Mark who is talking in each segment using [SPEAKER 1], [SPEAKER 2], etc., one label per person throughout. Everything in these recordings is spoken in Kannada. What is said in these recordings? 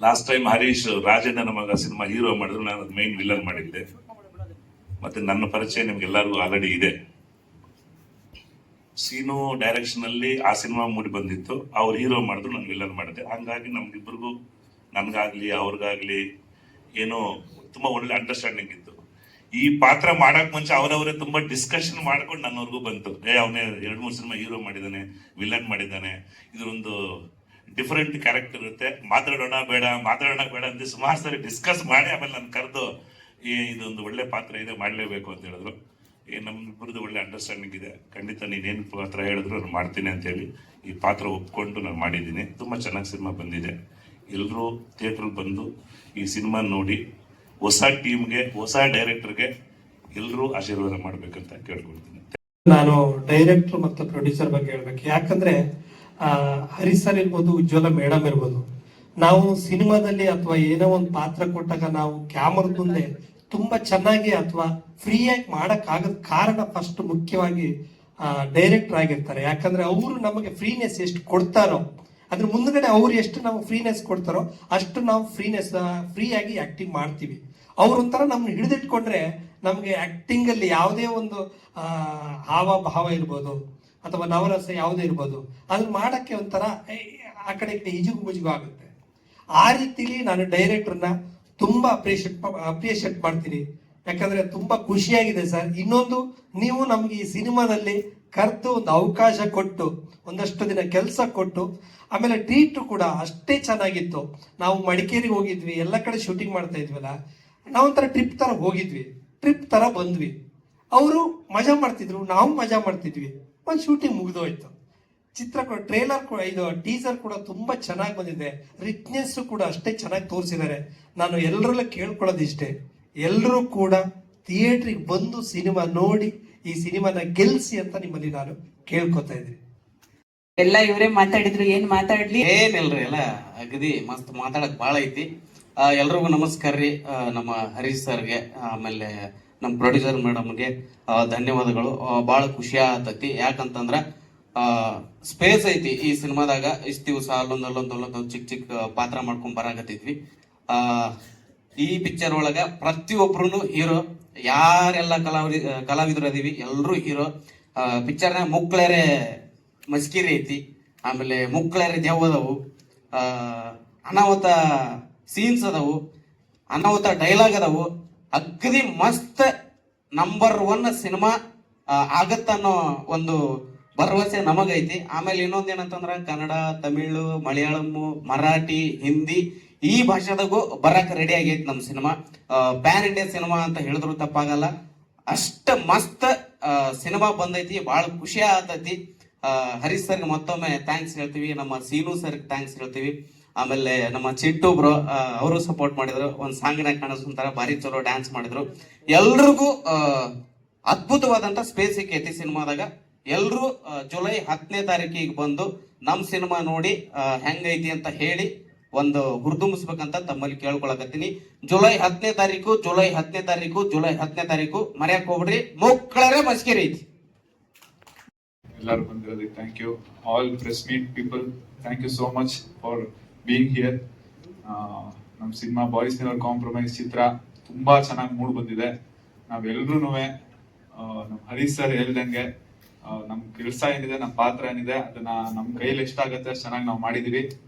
[SPEAKER 1] ಲಾಸ್ಟ್ ಟೈಮ್ ಹರೀಶ್ ರಾಜಣ್ಣನ ಮಗ ಸಿನಿಮಾ ಹೀರೋ ಮಾಡಿದ್ರು, ನಾನು ಮೈನ್ ವಿಲನ್ ಮಾಡಿದ್ದೆ. ಮತ್ತೆ ನನ್ನ ಪರಿಚಯ ನಿಮ್ಗೆಲ್ಲರಿಗೂ ಆಲ್ರೆಡಿ ಇದೆ. ಸೀನು ಡೈರೆಕ್ಷನ್ ಅಲ್ಲಿ ಆ ಸಿನಿಮಾ ಮೂಡಿ ಬಂದಿತ್ತು, ಅವ್ರು ಹೀರೋ ಮಾಡಿದ್ರು, ನಾನು ವಿಲನ್ ಮಾಡಿದೆ. ಹಂಗಾಗಿ ನಮ್ಗಿಬ್ರಿಗೂ, ನನ್ಗಾಗ್ಲಿ ಅವ್ರಿಗಾಗ್ಲಿ ಏನೋ ತುಂಬಾ ಒಳ್ಳೆ ಅಂಡರ್ಸ್ಟ್ಯಾಂಡಿಂಗ್ ಇತ್ತು. ಈ ಪಾತ್ರ ಮಾಡಕ್ ಮುಂಚೆ ಅವರವರೇ ತುಂಬಾ ಡಿಸ್ಕಷನ್ ಮಾಡ್ಕೊಂಡು ನನ್ನವರೆಗೂ ಬಂತು. ಅವನೇ 2-3 ಸಿನಿಮಾ ಹೀರೋ ಮಾಡಿದ್ದಾನೆ, ವಿಲನ್ ಮಾಡಿದ್ದಾನೆ, ಇದರೊಂದು ಡಿಫರೆಂಟ್ ಕ್ಯಾರೆಕ್ಟರ್ ಇರುತ್ತೆ, ಮಾತಾಡೋಣ ಬೇಡ ಅಂತ ಸುಮಾರು ಸರಿ ಡಿಸ್ಕಸ್ ಮಾಡಿ ಆಮೇಲೆ ನಾನು ಕರೆದು ಇದೊಂದು ಒಳ್ಳೆ ಪಾತ್ರ ಇದೆ, ಮಾಡಲೇಬೇಕು ಅಂತ ಹೇಳಿದ್ರು. ನಮ್ಮಿಬ್ಬರದ್ದು ಒಳ್ಳೆ ಅಂಡರ್ಸ್ಟ್ಯಾಂಡಿಂಗ್ ಇದೆ. ಖಂಡಿತ ನೀನೇನು ಪಾತ್ರ ಹೇಳಿದ್ರು ನಾನು ಮಾಡ್ತೀನಿ ಅಂತ ಹೇಳಿ ಈ ಪಾತ್ರ ಒಪ್ಕೊಂಡು ನಾನು ಮಾಡಿದ್ದೀನಿ. ತುಂಬ ಚೆನ್ನಾಗಿ ಸಿನಿಮಾ ಬಂದಿದೆ. ಎಲ್ಲರೂ ಥಿಯೇಟ್ರಿಗೆ ಬಂದು ಈ ಸಿನಿಮಾ ನೋಡಿ ಹೊಸ ಟೀಮ್ಗೆ, ಹೊಸ ಡೈರೆಕ್ಟರ್ಗೆ ಎಲ್ಲರೂ ಆಶೀರ್ವಾದ ಮಾಡ್ಬೇಕಂತ ಕೇಳ್ಕೊಳ್ತೀನಿ.
[SPEAKER 2] ನಾನು ಡೈರೆಕ್ಟರ್ ಮತ್ತು ಪ್ರೊಡ್ಯೂಸರ್ ಬಗ್ಗೆ ಹೇಳ್ಬೇಕು. ಯಾಕಂದ್ರೆ ಹರೀಶ್ ಸರ್ ಇರ್ಬೋದು, ಉಜ್ವಲ ಮೇಡಮ್ ಇರ್ಬೋದು, ನಾವು ಸಿನಿಮಾದಲ್ಲಿ ಅಥವಾ ಏನೋ ಒಂದು ಪಾತ್ರ ಕೊಟ್ಟಾಗ ನಾವು ಕ್ಯಾಮರದ ಮುಂದೆ ತುಂಬಾ ಚೆನ್ನಾಗಿ ಅಥವಾ ಫ್ರೀಯಾಗಿ ಮಾಡಕ್ ಆಗದ ಕಾರಣ ಫಸ್ಟ್ ಮುಖ್ಯವಾಗಿ ಡೈರೆಕ್ಟರ್ ಆಗಿರ್ತಾರೆ. ಯಾಕಂದ್ರೆ ಅವರು ನಮಗೆ ಫ್ರೀನೆಸ್ ಎಷ್ಟು ಕೊಡ್ತಾರೋ ಅದ್ರ ಮುಂದ್ಗಡೆ ಅವ್ರು ಎಷ್ಟು ನಾವು ಫ್ರೀನೆಸ್ ಕೊಡ್ತಾರೋ ಅಷ್ಟು ನಾವು ಫ್ರೀಯಾಗಿ ಆಕ್ಟಿಂಗ್ ಮಾಡ್ತೀವಿ. ಅವ್ರೊಂಥರ ನಮ್ಗೆ ಹಿಡಿದಿಟ್ಕೊಂಡ್ರೆ ನಮ್ಗೆ ಆಕ್ಟಿಂಗ್ ಅಲ್ಲಿ ಯಾವುದೇ ಒಂದು ಹಾವಭಾವ ಇರ್ಬೋದು ಅಥವಾ ನವರಸ ಯಾವುದೇ ಇರ್ಬೋದು, ಅದನ್ನ ಮಾಡಕ್ಕೆ ಒಂಥರ ಆ ಕಡೆ ಹಿಜುಗು ಮುಜುಗು ಆಗುತ್ತೆ. ಆ ರೀತಿಲಿ ನಾನು ಡೈರೆಕ್ಟರ್ನ ತುಂಬಾ ಅಪ್ರಿಷಿಯೇಟ್ ಮಾಡ್ತೀನಿ. ಯಾಕಂದ್ರೆ ತುಂಬಾ ಖುಷಿಯಾಗಿದೆ ಸರ್. ಇನ್ನೊಂದು, ನೀವು ನಮ್ಗೆ ಈ ಸಿನಿಮಾದಲ್ಲಿ ಕರೆದು ಒಂದು ಅವಕಾಶ ಕೊಟ್ಟು ಒಂದಷ್ಟು ದಿನ ಕೆಲಸ ಕೊಟ್ಟು ಆಮೇಲೆ ಟ್ರೀಟ್ ಕೂಡ ಅಷ್ಟೇ ಚೆನ್ನಾಗಿತ್ತು. ನಾವು ಮಡಿಕೇರಿಗೆ ಹೋಗಿದ್ವಿ, ಎಲ್ಲ ಕಡೆ ಶೂಟಿಂಗ್ ಮಾಡ್ತಾ ಇದ್ವಲ್ಲ, ನಾವೊಂಥರ ಟ್ರಿಪ್ ತರ ಹೋಗಿದ್ವಿ, ಟ್ರಿಪ್ ತರ ಬಂದ್ವಿ. ಅವರು ಮಜಾ ಮಾಡ್ತಿದ್ರು, ನಾವು ಮಜಾ ಮಾಡ್ತಿದ್ವಿ. ಒಂದು ಶೂಟಿಂಗ್ ಮುಗಿದೋಯ್ತು. ಚಿತ್ರ ಟ್ರೇಲರ್ ಕೂಡ, ಇದು ಟೀಸರ್ ಕೂಡ ತುಂಬಾ ಚೆನ್ನಾಗಿ ಬಂದಿದೆ. ರಿಚ್ನೆಸ್ ಕೂಡ ಅಷ್ಟೇ ಚೆನ್ನಾಗಿ ತೋರಿಸಿದ್ದಾರೆ. ನಾನು ಎಲ್ಲರಲ್ಲ ಕೇಳ್ಕೊಳ್ಳೋದಿಷ್ಟೇ, ಎಲ್ಲರೂ ಕೂಡ ಥಿಯೇಟ್ರಿಗೆ ಬಂದು ಸಿನಿಮಾ ನೋಡಿ ಈ ಸಿನಿಮಾನ ಗೆಲ್ಸಿ ಅಂತ ನಿಮ್ಮಲ್ಲಿ ನಾನು ಕೇಳ್ಕೊತಾ ಇದ್ದೀನಿ.
[SPEAKER 3] ಎಲ್ಲ ಇವರೇ ಮಾತಾಡಿದ್ರು, ಏನ್ ಮಾತಾಡ್ಲಿ?
[SPEAKER 4] ಏನಿಲ್ರಿ, ಎಲ್ಲ ಅಗದಿ ಮಸ್ತ್ ಮಾತಾಡಕ್ ಬಾಳ ಐತಿ. ಎಲ್ರಿಗೂ ನಮಸ್ಕಾರ ರೀ. ನಮ್ಮ ಹರೀಶ್ ಸರ್ಗೆ, ಆಮೇಲೆ ನಮ್ಮ ಪ್ರೊಡ್ಯೂಸರ್ ಮೇಡಮ್ಗೆ ಧನ್ಯವಾದಗಳು. ಬಹಳ ಖುಷಿ ಆಗತೈತಿ. ಯಾಕಂತಂದ್ರ ಸ್ಪೇಸ್ ಐತಿ ಈ ಸಿನಿಮಾದಾಗ. ಇಷ್ಟ ದಿವಸ ಅಲ್ಲೊಂದು ಚಿಕ್ಕ ಪಾತ್ರ ಮಾಡ್ಕೊಂಡ್ ಬರಾಕತ್ತಿದ್ವಿ. ಈ ಪಿಕ್ಚರ್ ಒಳಗ ಪ್ರತಿಯೊಬ್ರು ಹೀರೋ. ಯಾರೆಲ್ಲ ಕಲಾವಿದರು ಅದೀವಿ ಎಲ್ರು ಹೀರೋ. ಪಿಕ್ಚರ್ನಾಗ ಮುಕ್ಳರೆ ಮಸ್ಕಿರಿ ಐತಿ, ಆಮೇಲೆ ಮುಕ್ಳರೆ ದೆವ್ವ ಅದಾವು, ಅನಾಹುತ ಸೀನ್ಸ್ ಅದಾವು, ಅನಾಹುತ ಡೈಲಾಗ್ ಅದಾವು. ಅಗ್ದಿ ಮಸ್ತ್ ನಂಬರ್ 1 ಸಿನಿಮಾ ಆಗತ್ತನ್ನೋ ಒಂದು ಭರವಸೆ ನಮಗೈತಿ. ಆಮೇಲೆ ಇನ್ನೊಂದ್ ಏನಂತಂದ್ರ ಕನ್ನಡ, ತಮಿಳು, ಮಲಯಾಳಂ, ಮರಾಠಿ, ಹಿಂದಿ ಈ ಭಾಷೆದಾಗೂ ಬರಕ್ ರೆಡಿ ಆಗೈತಿ ನಮ್ ಸಿನಿಮಾ. ಪ್ಯಾನ್ ಇಂಡಿಯಾ ಸಿನಿಮಾ ಅಂತ ಹೇಳಿದ್ರು ತಪ್ಪಾಗಲ್ಲ. ಅಷ್ಟ ಮಸ್ತ್ ಸಿನಿಮಾ ಬಂದೈತಿ. ಬಹಳ ಖುಷಿ ಆಗತೈತಿ. ಹರೀಶ್ ಸರ್ಗೆ ಮತ್ತೊಮ್ಮೆ ಥ್ಯಾಂಕ್ಸ್ ಹೇಳ್ತೀವಿ. ನಮ್ಮ ಸೀನು ಸರ್ಗೆ ಥ್ಯಾಂಕ್ಸ್ ಹೇಳ್ತೀವಿ. ಆಮೇಲೆ ನಮ್ಮ ಚಿಂಟು ಬ್ರೋ, ಅವರು ಸಪೋರ್ಟ್ ಮಾಡಿದ್ರು. ಒಂದ್ ಸಾಂಗ್ನಾಗ ಕಾಣಿಸ್ಕೊಂತಾರ, ಭಾರಿ ಚಲೋ ಡ್ಯಾನ್ಸ್ ಮಾಡಿದ್ರು. ಎಲ್ರಿಗೂ ಅದ್ಭುತವಾದಂತ ಸ್ಪೇಸ್ ಸಿಕ್ಕೈತಿ ಸಿನಿಮಾದಾಗ. ಎಲ್ರು ಜುಲೈ 10ನೇ ತಾರೀಕಿಗೆ ಬಂದು ನಮ್ ಸಿನಿಮಾ ನೋಡಿ ಹೆಂಗೈತಿ ಅಂತ ಹೇಳಿ ಒಂದು ಹುರಿದುಂಬಿಸ್ಬೇಕಂತ ತಮ್ಮಲ್ಲಿ ಕೇಳ್ಕೊಳಕತ್ತೀನಿ. ಜುಲೈ 10ನೇ ತಾರೀಕು ಮರ್ಯಾಕ್ ಹೋಗ್ಬಿಡ್ರಿ. ಮಕ್ಕಳರೇ ಮಸ್ಕಿರಿ ಐತಿ.
[SPEAKER 5] ಎಲ್ಲರೂ ಬಂದಿರೋದಕ್ಕೆ thank you. All press meet people, thank you so much for being here. ನಮ್ಮ ಸಿನಿಮಾ ಬಾಯ್ಸ್ ನೆವರ್ ಕಾಂಪ್ರಮೈಸ್ ಚಿತ್ರ ತುಂಬಾ ಚೆನ್ನಾಗಿ ಮೂಡ್ ಬಂದಿದೆ. ನಾವೆಲ್ರೂ ನಮ್ಮ ಹರೀಶ್ ಸರ್ ಹೇಳ್ದಂಗೆ ನಮ್ ಕೆಲಸ ಏನಿದೆ, ನಮ್ಮ ಪಾತ್ರ ಏನಿದೆ, ಅದನ್ನ ನಮ್ ಕೈಯಲ್ಲಿ ಎಷ್ಟಾಗತ್ತೆ ಅಷ್ಟು ಚೆನ್ನಾಗಿ ನಾವು ಮಾಡಿದೀವಿ.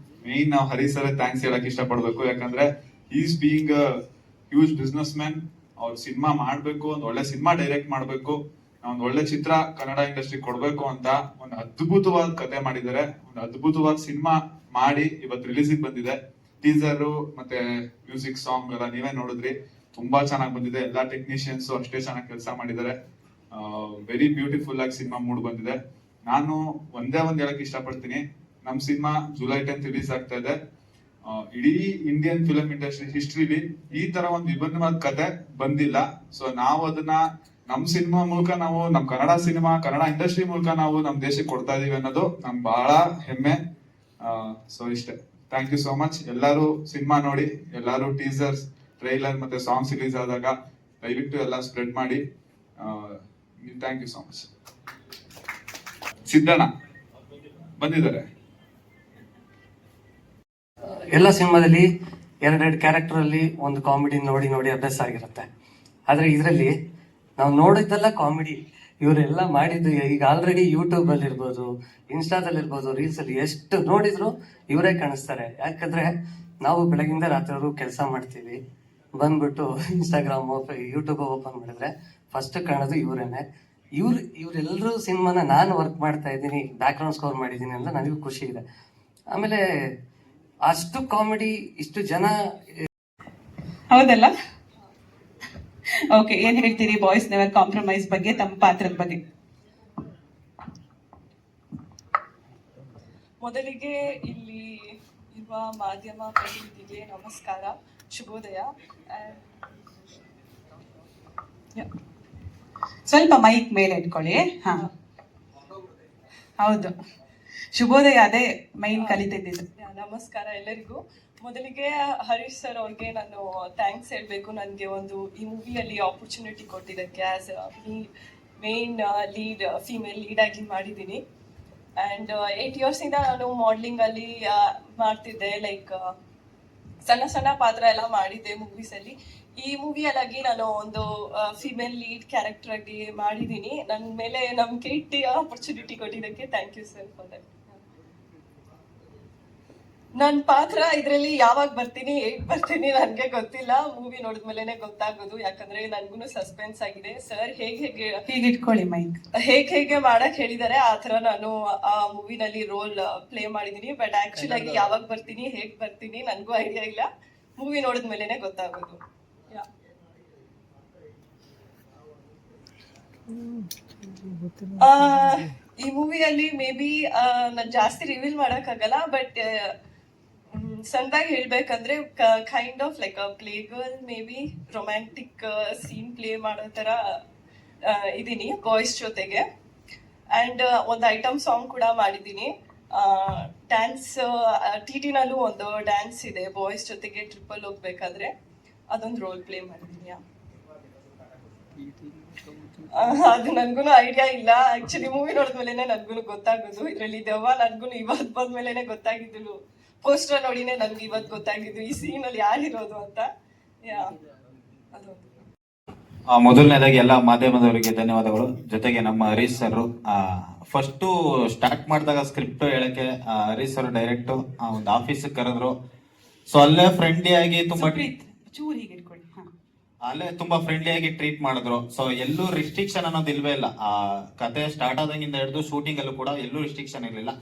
[SPEAKER 5] ಮೇನ್ ನಾವು ಹರೀಶ್ ಸರ್ ಥ್ಯಾಂಕ್ಸ್ ಹೇಳಕ್ ಇಷ್ಟಪಡ್ಬೇಕು. ಯಾಕಂದ್ರೆ is being a huge business man. ಅವ್ರು ಸಿನಿಮಾ ಮಾಡ್ಬೇಕು, ಒಂದು ಒಳ್ಳೆ ಸಿನಿಮಾ ಡೈರೆಕ್ಟ್ ಮಾಡ್ಬೇಕು, ಒಂದು ಒಳ್ಳೆ ಚಿತ್ರ ಕನ್ನಡ ಇಂಡಸ್ಟ್ರಿ ಕೊಡ್ಬೇಕು ಅಂತ ಒಂದು ಅದ್ಭುತವಾದ ಕತೆ ಮಾಡಿದ್ದಾರೆ. ಒಂದು ಅದ್ಭುತವಾದ ಸಿನಿಮಾ ಮಾಡಿ ಇವತ್ತು ರಿಲೀಸಿಗೆ ಬಂದಿದೆ. ಟೀಸರ್ ಮತ್ತೆ ಮ್ಯೂಸಿಕ್, ಸಾಂಗ್ ಎಲ್ಲ ನೀವೇ ನೋಡಿದ್ರಿ. ತುಂಬಾ ಚೆನ್ನಾಗಿ ಬಂದಿದೆ. ಎಲ್ಲಾ ಟೆಕ್ನಿಷಿಯನ್ಸ್ ಅಷ್ಟೇ ಚೆನ್ನಾಗಿ ಕೆಲಸ ಮಾಡಿದ್ದಾರೆ. ವೆರಿ ಬ್ಯೂಟಿಫುಲ್ ಆಗಿ ಸಿನಿಮಾ ಮೂಡ್ ಬಂದಿದೆ. ನಾನು ಒಂದ್ ಹೇಳಕ್ ಇಷ್ಟಪಡ್ತೀನಿ. ನಮ್ ಸಿನಿಮಾ ಜುಲೈ 10th ರಿಲೀಸ್ ಆಗ್ತಾ ಇದೆ. ಇಡೀ ಇಂಡಿಯನ್ ಫಿಲಂ ಇಂಡಸ್ಟ್ರಿ ಹಿಸ್ಟ್ರಿಲಿ ಈ ತರ ಒಂದು ವಿಭಿನ್ನವಾದ ಕತೆ ಬಂದಿಲ್ಲ. ಸೊ ನಾವು ಅದನ್ನ ನಮ್ ಸಿನಿಮಾ ಮೂಲಕ, ನಾವು ನಮ್ ಕನ್ನಡ ಇಂಡಸ್ಟ್ರಿ ಮೂಲಕ ನಾವು ನಮ್ ದೇಶಕ್ಕೆ ಕೊಡ್ತಾ ಇದೀವಿ ಅನ್ನೋದು ನಮ್ ಬಹಳ ಹೆಮ್ಮೆ. ಸೊ ಇಷ್ಟೇ. Thank you so much. ಎಲ್ಲರೂ ಸಿನಿಮಾ ನೋಡಿ, ಎಲ್ಲರೂ ಟೀಸರ್ಸ್, ಟ್ರೈಲರ್ ಮತ್ತೆ ಸಾಂಗ್ಸ್ ರಿಲೀಸ್ ಆದಾಗ ದಯವಿಟ್ಟು ಎಲ್ಲ ಸ್ಪ್ರೆಡ್ ಮಾಡಿ. Thank you so much. Siddanna ಬಂದಿದ್ದಾರೆ.
[SPEAKER 6] ಎಲ್ಲ ಸಿನಿಮಾದಲ್ಲಿ ಎರಡೆರಡು ಕ್ಯಾರೆಕ್ಟರ್ ಅಲ್ಲಿ ಒಂದು ಕಾಮಿಡಿ ನೋಡಿ ನೋಡಿ ಅಭ್ಯಾಸ ಆಗಿರುತ್ತೆ. ಆದ್ರೆ ಇದರಲ್ಲಿ ನಾವು ನೋಡಿದ್ದೆಲ್ಲ ಕಾಮಿಡಿ. ಇವರೆಲ್ಲ ಮಾಡಿದ್ದು ಈಗ ಆಲ್ರೆಡಿ ಯೂಟ್ಯೂಬ್ ಅಲ್ಲಿ ಇರ್ಬೋದು, ಇನ್ಸ್ಟಾದಲ್ಲಿ ಇರ್ಬೋದು, ರೀಲ್ಸ್ ಅಲ್ಲಿ ಎಷ್ಟು ನೋಡಿದ್ರು ಇವರೇ ಕಾಣಿಸ್ತಾರೆ. ಯಾಕಂದ್ರೆ ನಾವು ಬೆಳಗಿಂದ ರಾತ್ರಿವರೆಗೂ ಕೆಲಸ ಮಾಡ್ತೀವಿ, ಬಂದ್ಬಿಟ್ಟು ಇನ್ಸ್ಟಾಗ್ರಾಮ್ ಯೂಟ್ಯೂಬ್ ಓಪನ್ ಮಾಡಿದ್ರೆ ಫಸ್ಟ್ ಕಾಣೋದು ಇವರೇನೆ. ಇವರೆಲ್ಲರೂ ಸಿನಿಮಾನ ನಾನು ವರ್ಕ್ ಮಾಡ್ತಾ ಇದ್ದೀನಿ, ಬ್ಯಾಕ್ ಗ್ರೌಂಡ್ ಸ್ಕೋರ್ ಮಾಡಿದ್ದೀನಿ ಅಂತ ನನಗೂ ಖುಷಿ ಇದೆ. ಆಮೇಲೆ ಅಷ್ಟು ಕಾಮಿಡಿ, ಇಷ್ಟು ಜನ.
[SPEAKER 3] ಹೌದಲ್ಲ? ಓಕೆ, ಏನ್ ಹೇಳ್ತೀರಿ ಬಾಯ್ಸ್ ನೆವರ್ ಕಾಂಪ್ರಮೈಸ್ ಬಗ್ಗೆ, ತಮ್ಮ ಪಾತ್ರದ ಬಗ್ಗೆ?
[SPEAKER 7] ಮೊದಲಿಗೆ ಇಲ್ಲಿ ಇರುವ ಮಾಧ್ಯಮ ಪ್ರತಿನಿಧಿಗೆ ನಮಸ್ಕಾರ, ಶುಭೋದಯ.
[SPEAKER 3] ಸ್ವಲ್ಪ ಮೈಕ್ ಮೇಲೆ ಇಟ್ಕೊಳ್ಳಿ. ಹಾ, ಹೌದು, ಶುಭೋದಯ, ಅದೇ ಮೈನ್ ಕಲಿತಿದ್ದು.
[SPEAKER 7] ನಮಸ್ಕಾರ ಎಲ್ಲರಿಗೂ. ಮೊದಲಿಗೆ ಹರೀಶ್ ಸರ್ ಅವ್ರಿಗೆ ನಾನು ಥ್ಯಾಂಕ್ಸ್ ಹೇಳಬೇಕು. ನನಗೆ ಒಂದು ಈ ಮೂವಿಯಲ್ಲಿ ಆಪರ್ಚುನಿಟಿ ಕೊಟ್ಟಿದ್ದಕ್ಕೆ. As main lead, female lead ಆಗಿ ಮಾಡಿದ್ದೀನಿ. ಆ್ಯಂಡ್ 8 ಇಯರ್ಸಿಂದ ನಾನು ಮಾಡಲಿಂಗಲ್ಲಿ ಮಾಡ್ತಿದ್ದೆ. ಲೈಕ್ ಸಣ್ಣ ಸಣ್ಣ ಪಾತ್ರ ಎಲ್ಲ ಮಾಡಿದ್ದೆ ಮೂವೀಸಲ್ಲಿ. ಈ ಮೂವಿಯಲ್ಲಾಗಿ ನಾನು ಒಂದು ಫಿಮೇಲ್ ಲೀಡ್ ಕ್ಯಾರೆಕ್ಟರ್ ಆಗಿ ಮಾಡಿದ್ದೀನಿ. ನನ್ನ ಮೇಲೆ ನಂಬಿಕೆ ಇಟ್ಟು ಆಪರ್ಚುನಿಟಿ ಕೊಟ್ಟಿದ್ದಕ್ಕೆ thank you sir for that. ನನ್ನ ಪಾತ್ರ ಇದರಲ್ಲಿ ಯಾವಾಗ ಬರ್ತೀನಿ, ಹೇಗೆ ಬರ್ತೀನಿ ನನಗೆ ಗೊತ್ತಿಲ್ಲ. ಮೂವಿ ನೋಡಿದ್ಮೇಲೆ ಗೊತ್ತಾಗೋದು. ಯಾಕಂದ್ರೆ ನನಗೂ ಸಸ್ಪೆನ್ಸ್ ಆಗಿದೆ. ಸರ್ ಹೇಗೆ
[SPEAKER 3] ಇಟ್ಕೊಳ್ಳಿ ಮೈಕ್,
[SPEAKER 7] ಹೇಗೆ ಮಾಡಕ್ ಹೇಳಿದ್ದಾರೆ ಆ ಥರ ನಾನು ಆ ಮೂವಿನಲ್ಲಿ ರೋಲ್ ಪ್ಲೇ ಮಾಡಿದ್ದೀನಿ. ಬಟ್ ಆಕ್ಚುಲ್ ಆಗಿ ಯಾವಾಗ ಬರ್ತೀನಿ, ಹೇಗೆ ಬರ್ತೀನಿ ನನಗೂ ಐಡಿಯಾ ಇಲ್ಲ. ಮೂವಿ ನೋಡಿದ್ಮೇಲೆ ಗೊತ್ತಾಗೋದು. ಈ ಮೂವಿಯಲ್ಲಿ ಮೇ ಬಿ ನಾನು ಜಾಸ್ತಿ ರಿವೀಲ್ ಮಾಡೋಕ್ಕಾಗಲ್ಲ. ಬಟ್ ಸಣ್ಣದಾಗಿ ಹೇಳ್ಬೇಕಂದ್ರೆ kind of like play girl, may be romantic scene play ಮಾಡೋ ಥರ ಇದ್ದೀನಿ ಬಾಯ್ಸ್ ಜೊತೆಗೆ. ಆ್ಯಂಡ್ ಒಂದು ಐಟಮ್ ಸಾಂಗ್ ಕೂಡ ಮಾಡಿದ್ದೀನಿ. ಡ್ಯಾನ್ಸ್, ಟಿಟಿನಲ್ಲೂ ಒಂದು ಡ್ಯಾನ್ಸ್ ಇದೆ ಬಾಯ್ಸ್ ಜೊತೆಗೆ ಟ್ರಿಪ್ಪಲ್ಲಿ ಹೋಗ್ಬೇಕಾದ್ರೆ, ಅದೊಂದು ರೋಲ್ ಪ್ಲೇ ಮಾಡಿದ್ದೀನಿ. ಅದು ನನ್ಗೂ ಐಡಿಯಾ ಇಲ್ಲ. ಆಕ್ಚುಲಿ ಮೂವಿ ನೋಡಿದ್ಮೇಲೆ ನನ್ಗೂ ಗೊತ್ತಾಗೋದು. ಇದರಲ್ಲಿ ದೆವ್ವ ನನ್ಗೂ ಇವತ್ತು ಬಂದ್ಮೇಲೆ ಗೊತ್ತಾಗಿದ್ದು. ಪೋಸ್ಟರ್ ನೋಡಿನೇ ನನ್ಗೆ ಇವತ್ತು ಗೊತ್ತಾಗಿದ್ದು ಈ ಸೀನ್ ಅಲ್ಲಿ ಯಾರಿರೋದು ಅಂತ.
[SPEAKER 8] ಮೊದಲನೇದಾಗಿ ಎಲ್ಲ ಮಾಧ್ಯಮದವರಿಗೆ ಧನ್ಯವಾದಗಳು. ಜೊತೆಗೆ ನಮ್ಮ ಹರೀಶ್ ಸರ್ ಫಸ್ಟ್ ಸ್ಟಾರ್ಟ್ ಮಾಡಿದಾಗ ಸ್ಕ್ರಿಪ್ಟ್ ಹೇಳಕ್ಕೆ ಹರೀಶ್ ಸರ್ ಡೈರೆಕ್ಟ್ ಒಂದು ಆಫೀಸ್ ಕರೆದ್ರು. ಸೊ ಅಲ್ಲೇ ಫ್ರೆಂಡ್ಲಿಯಾಗಿ ತುಂಬಾ
[SPEAKER 3] ಚೂರ್ ಹೀಗೆ ಇಟ್ಕೊಳ್ಳಿ.
[SPEAKER 8] ಅಲ್ಲೇ ತುಂಬಾ ಫ್ರೆಂಡ್ಲಿಯಾಗಿ ಟ್ರೀಟ್ ಮಾಡಿದ್ರು. ಸೊ ಎಲ್ಲೂ ರಿಸ್ಟ್ರಿಕ್ಷನ್ ಅನ್ನೋದು ಇಲ್ವೇ ಇಲ್ಲ. ಆ ಕತೆ ಸ್ಟಾರ್ಟ್ ಆದಂಗಿಂದ ಹಿಡಿದು ಶೂಟಿಂಗ್ ಅಲ್ಲೂ ಕೂಡ ಎಲ್ಲೂ ರಿಸ್ಟ್ರಿಕ್ಷನ್ ಇರಲಿಲ್ಲ.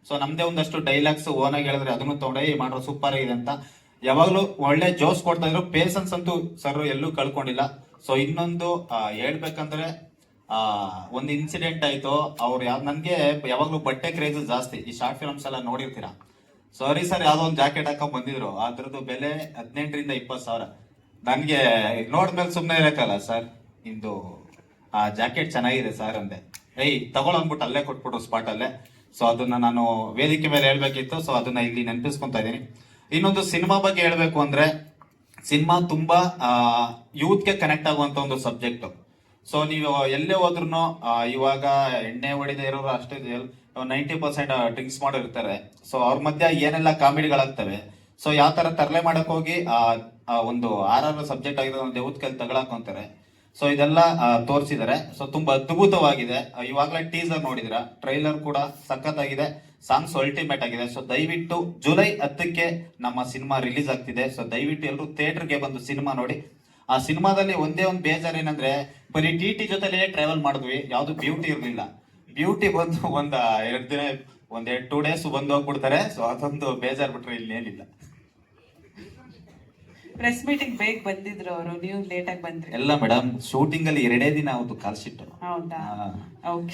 [SPEAKER 8] ಸೊ ನಮ್ದೇ ಒಂದಷ್ಟು ಡೈಲಾಗ್ಸ್ ಓನ್ ಆಗಿ ಹೇಳಿದ್ರೆ ಅದನ್ನು ತಗೊಂಡೇ ಮಾಡ್ರೋ ಸೂಪರ್ ಆಗಿದೆ ಅಂತ ಯಾವಾಗ್ಲೂ ಒಳ್ಳೆ ಜೋಸ್ ಕೊಡ್ತಾ ಇದ್ರು. ಪೇಷನ್ಸ್ ಅಂತೂ ಸರ್ ಎಲ್ಲೂ ಕಳ್ಕೊಂಡಿಲ್ಲ. ಸೊ ಇನ್ನೊಂದು ಹೇಳ್ಬೇಕಂದ್ರೆ ಒಂದು ಇನ್ಸಿಡೆಂಟ್ ಆಯ್ತು. ಅವ್ರು ನನ್ಗೆ ಯಾವಾಗ್ಲೂ ಬಟ್ಟೆ ಕ್ರೇಜ್ ಜಾಸ್ತಿ. ಈ ಶಾರ್ಟ್ ಫಿಲ್ಮ್ಸ್ ಎಲ್ಲ ನೋಡಿರ್ತೀರಾ. ಸೊ ಹರಿ ಸರ್ ಯಾವ್ದೋ ಒಂದು ಜಾಕೆಟ್ ಹಾಕೊಂಡ್ ಬಂದಿದ್ರು. ಅದ್ರದ್ದು ಬೆಲೆ 18,000 to 20,000. ನನ್ಗೆ ನೋಡ್ಮೇಲೆ ಸುಮ್ನೆ ಇರಕ್ಕಲ್ಲ. ಸರ್ ಇಂದು ಆ ಜಾಕೆಟ್ ಚೆನ್ನಾಗಿದೆ ಸರ್ ಅಂದೆ. ತಗೊಳಂದ್ಬಿಟ್ಟು ಅಲ್ಲೇ ಕೊಟ್ಬಿಟ್ರು ಸ್ಪಾಟ್ ಅಲ್ಲೇ. ಸೊ ಅದನ್ನ ನಾನು ವೇದಿಕೆ ಮೇಲೆ ಹೇಳ್ಬೇಕಿತ್ತು. ಸೊ ಅದನ್ನ ಇಲ್ಲಿ ನೆನಪಿಸ್ಕೊಂತಾ ಇದ್ದೀನಿ. ಇನ್ನೊಂದು ಸಿನಿಮಾ ಬಗ್ಗೆ ಹೇಳ್ಬೇಕು ಅಂದ್ರೆ, ಸಿನಿಮಾ ತುಂಬಾ ಯೂತ್ಗೆ ಕನೆಕ್ಟ್ ಆಗುವಂತ ಒಂದು ಸಬ್ಜೆಕ್ಟ್. ಸೊ ನೀವು ಎಲ್ಲೇ ಹೋದ್ರು ಇವಾಗ ಎಣ್ಣೆ ಹೊಡಿದೇ ಇರೋರು ಅಷ್ಟೇ 90% ಡ್ರಿಂಕ್ಸ್ ಮಾಡಿರ್ತಾರೆ. ಸೊ ಅವ್ರ ಮಧ್ಯೆ ಏನೆಲ್ಲ ಕಾಮಿಡಿಗಳಾಗ್ತವೆ. ಸೊ ಯಾವ ತರ ತರಲೆ ಮಾಡಕ್ ಹೋಗಿ ಒಂದು RR ಸಬ್ಜೆಕ್ಟ್ ಆಗಿರೋ ಒಂದು ಯೂತ್ ಕೈಲಿ ತಗೊಳಕೊಂತಾರೆ. ಸೊ ಇದೆಲ್ಲ ತೋರಿಸಿದ್ದಾರೆ. ಸೊ ತುಂಬಾ ಅದ್ಭುತವಾಗಿದೆ. ಇವಾಗಲೇ ಟೀಸರ್ ನೋಡಿದ್ರ, ಟ್ರೈಲರ್ ಕೂಡ ಸಖತ್ತಾಗಿದೆ, ಸಾಂಗ್ಸ್ ಅಲ್ಟಿಮೇಟ್ ಆಗಿದೆ. ಸೊ ದಯವಿಟ್ಟು ಜುಲೈ 10ಕ್ಕೆ ನಮ್ಮ ಸಿನಿಮಾ ರಿಲೀಸ್ ಆಗ್ತಿದೆ. ಸೊ ದಯವಿಟ್ಟು ಎಲ್ಲರೂ ಥಿಯೇಟರ್ಗೆ ಬಂದು ಸಿನಿಮಾ ನೋಡಿ. ಆ ಸಿನಿಮಾದಲ್ಲಿ ಒಂದೇ ಒಂದು ಬೇಜಾರ್ ಏನಂದ್ರೆ, ಬರೀ ಟಿ ಜೊತೆಲೇ ಟ್ರಾವೆಲ್ ಮಾಡಿದ್ವಿ, ಯಾವ್ದು ಬ್ಯೂಟಿ ಇರ್ಲಿಲ್ಲ. ಬ್ಯೂಟಿ ಬಂದು ಒಂದ್ 2 days ಬಂದು ಹೋಗ್ಬಿಡ್ತಾರೆ. ಸೊ ಅದೊಂದು ಬೇಜಾರ್ ಬಿಟ್ರೆ ಇನ್ನೇನಿಲ್ಲ.
[SPEAKER 3] ಪ್ರೆಸ್ ಮೀಟಿಂಗ್ ಬೇಗ ಬಂದಿದ್ರು ಅವರು, ನೀವು ಲೇಟ್ ಆಗಿ ಬಂದ್ರಿ.
[SPEAKER 8] ಎಲ್ಲ ಮೇಡಮ್ ಶೂಟಿಂಗ್ ಅಲ್ಲಿ 2 ದಿನ ಅವತ್ತು ಕಾಲ್ ಶೀಟ್.
[SPEAKER 3] ಹೌದಾ?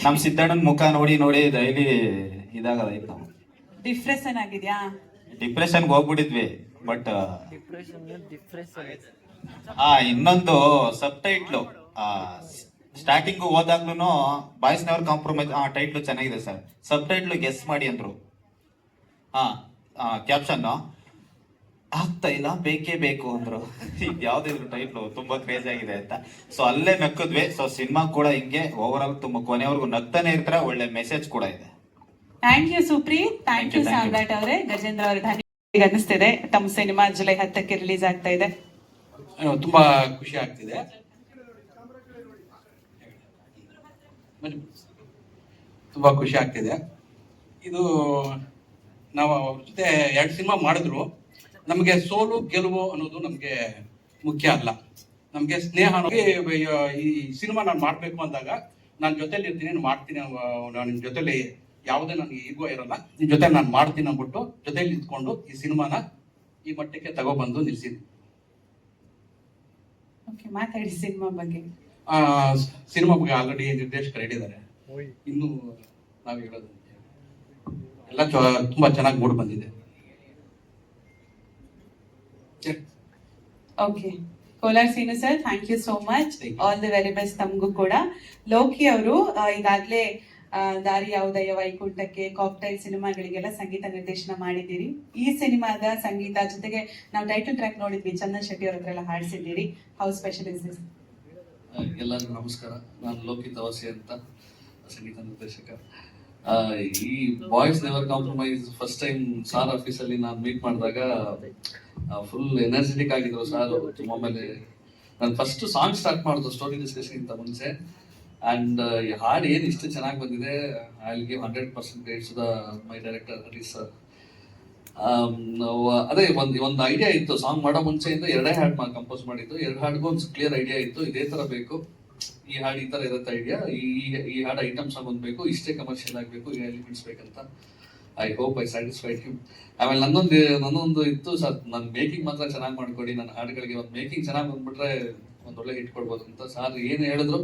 [SPEAKER 8] ನಮ್ ಸಿದ್ದಣ್ಣನ್ ಮುಖ ನೋಡಿ ನೋಡಿ ಡೈಲಿ ಇದಾಗದಾಯ್ತು. ನಾವು
[SPEAKER 3] ಡಿಪ್ರೆಷನ್ ಆಗಿದ್ಯಾ?
[SPEAKER 8] ಡಿಪ್ರೆಷನ್ಗೆ ಹೋಗ್ಬಿಟ್ಟಿದ್ವಿ. ಬಟ್ ಇನ್ನೊಂದು ಸಬ್ ಟೈಟ್ಲು ಸ್ಟಾರ್ಟಿಂಗ್ ಹೋದಾಗ್ಲೂ ಬಾಯ್ಸ್ ನೆವರ್ ಕಾಂಪ್ರಮೈಸ್ ಟೈಟ್ಲು ಚೆನ್ನಾಗಿದೆ ಸರ್. ಸಬ್ ಟೈಟ್ಲು ಗೆಸ್ ಮಾಡಿ ಅಂದ್ರು. ಕ್ಯಾಪ್ಷನ್ ಆಗ್ತಾ ಇಲ್ಲ, ಬೇಕೇ ಬೇಕು ಅಂದ್ರು. ಯಾವ್ದಿದ್ರು ಟೈಟ್ಲು ತುಂಬಾ ಕ್ರೇಜ್ ಆಗಿದೆ ಅಂತ. ಸೊ ಅಲ್ಲೇ ನಕ್ಕಿದ್ವಿ. ಸೊ ಸಿನಿಮಾ ಕೂಡ ಹಿಂಗೆ ಓವರ್ ಆಲ್ ತುಂಬಾ ಕೊನೆವರೆಗೂ ನಗ್ತಾನೆ ಇರ್ತಾರೆ. ಒಳ್ಳೆ ಮೆಸೇಜ್ ಕೂಡ ಇದೆ.
[SPEAKER 3] Thank you Supreeth, thank you Samrat ಅವರೇ, ಗಜೇಂದ್ರ ಅವರೇ. ಈಗ ಅನ್ನಿಸ್ತಿದೆ ತಮ್ಮ ಸಿನಿಮಾ ಜುಲೈ 10ಕ್ಕೆ ರಿಲೀಸ್ ಆಗ್ತಾ ಇದೆ.
[SPEAKER 9] ತುಂಬಾ ಖುಷಿ ಆಗ್ತಿದೆ. ತುಂಬಾ ಖುಷಿ ಆಗ್ತಿದೆ. ಇದು ನಾವು ಅವ್ರ ಜೊತೆ 2 ಸಿನಿಮಾ ಮಾಡಿದ್ರು ನಮಗೆ ಸೋಲು ಗೆಲುವು ಅನ್ನೋದು ನಮಗೆ ಮುಖ್ಯ ಅಲ್ಲ. ನಮಗೆ ಸ್ನೇಹ ಈ ಸಿನಿಮಾ ನಾನು ಮಾಡಬೇಕು ಅಂದಾಗ ನಾನು ಜೊತೆಲಿ ಇರ್ತೀನಿ, ನಾನು ಮಾಡ್ತೀನಿ, ನಾನು ನಿಮ್ಮ ಜೊತೆಲಿ ಯಾವುದೇ ನನಗೆ ಈಗೋ ಇರಲ್ಲ, ನಿಮ್ಮ ಜೊತೆ ನಾನು ಮಾಡ್ತೀನಿ ಅಂದ್ಬಿಟ್ಟು ಜೊತೆಲಿ ನಿಂತ್ಕೊಂಡು ಈ ಸಿನಿಮಾನ ಈ ಮಟ್ಟಕ್ಕೆ ತಗೊಬಂದು ನಿಲ್ಸಿದ್ವಿ.
[SPEAKER 3] ಓಕೆ, ಮಾತಾಡಿ ಸಿನಿಮಾ ಬಗ್ಗೆ.
[SPEAKER 9] ಸಿನಿಮಾ ಬಗ್ಗೆ ಆಲ್ರೆಡಿ ನಿರ್ದೇಶಕರು ಹೇಳಿದ್ದಾರೆ, ಇನ್ನು ನಾವು ಹೇಳೋದು ಎಲ್ಲ ತುಂಬಾ ಚೆನ್ನಾಗಿ ಮೂಡ್ ಬಂದಿದೆ.
[SPEAKER 3] Okay, Kolar Seenu sir, thank you so much. All the very best ತಮಗೂ ಕೂಡ. ಲೋಕಿ ಅವರು ಈಗಾಗಲೇ ದಾರಿ ಯಾವುದಯ್ಯ ವೈಕುಂಠಕ್ಕೆ, ಕಾಕ್ಟೈಲ್ ಸಿನಿಮಾಗಳಿಗೆಲ್ಲ ಸಂಗೀತ ನಿರ್ದೇಶನ ಮಾಡಿದ್ದೀರಿ. ಈ ಸಿನಿಮಾದ ಸಂಗೀತ ಜೊತೆಗೆ ನಾವು ಟೈಟಲ್ ಟ್ರ್ಯಾಕ್ ನೋಡಿದ್ವಿ, ಚಂದನ್ ಶೆಟ್ಟಿ ಅವ್ರ ಹತ್ರ ಎಲ್ಲ ಹಾಡಿಸಿದ್ದೀರಿ. How special is this?
[SPEAKER 10] ಎಲ್ಲರಿಗೂ ನಮಸ್ಕಾರ. ನಾನು ಲೋಕಿ ತವಾಸಿ ಅಂತ, ಸಂಗೀತ ನಿರ್ದೇಶಕ. ಈ boys never compromise first time sir ಆಫೀಸಲ್ಲಿ ನಾನು ಮೀಟ್ ಮಾಡಿದಾಗ ಫುಲ್ ಎನರ್ಜೆಟಿಕ್ ಆಗಿದ್ರು ಸಾರ್. ಆಮೇಲೆ ನಾನು ಫಸ್ಟ್ ಸಾಂಗ್ ಸ್ಟಾರ್ಟ್ ಮಾಡಿದ್ರು ಸ್ಟೋರಿ ಡಿಸ್ಕಷನ್ ಇಂತ ಮುಂಚೆ. ಅಂಡ್ ಈ ಹಾಡು ಏನು ಇಷ್ಟು ಚೆನ್ನಾಗಿ ಬಂದಿದೆ, I will give 100% credits to my director Harish sir. ಅದೇ ಒಂದು ಐಡಿಯಾ ಇತ್ತು, ಸಾಂಗ್ ಮಾಡೋ ಮುಂಚೆಯಿಂದ 2 ಹಾಡು ಕಂಪೋಸ್ ಮಾಡಿದ್ದು. 2 ಹಾಡಿಗೂ ಒಂದು ಕ್ಲಿಯರ್ ಐಡಿಯಾ ಇತ್ತು, ಇದೇ ತರ ಬೇಕು, ಈ ಹಾಡು ಈ ತರ ಇರುತ್ತೆ ಐಡಿಯಾ, ಈ ಹಾಡು ಐಟಮ್ ಸಾಂಗ್ ಒಂದು ಬೇಕು, ಇಷ್ಟೇ ಕಮರ್ಷಿಯಲ್ ಆಗಬೇಕು, ಈ ಎಲಿಮೆಂಟ್ಸ್ ಬೇಕಂತ. I hope I satisfied him. ಆಮೇಲೆ ನನ್ನೊಂದು ಇತ್ತು ಸರ್, ನನ್ನ ಮೇಕಿಂಗ್ ಮಾತ್ರ ಚೆನ್ನಾಗಿ ಮಾಡ್ಕೊಡಿ, ನನ್ನ ಹಾಡುಗಳಿಗೆ ಒಂದು ಮೇಕಿಂಗ್ ಚೆನ್ನಾಗಿ ಬಂದ್ಬಿಟ್ರೆ ಒಂದು ಒಳ್ಳೆ ಹಿಟ್ ಕೊಡ್ಬೋದು ಅಂತ. ಸಾರ್ ಏನು ಹೇಳಿದ್ರು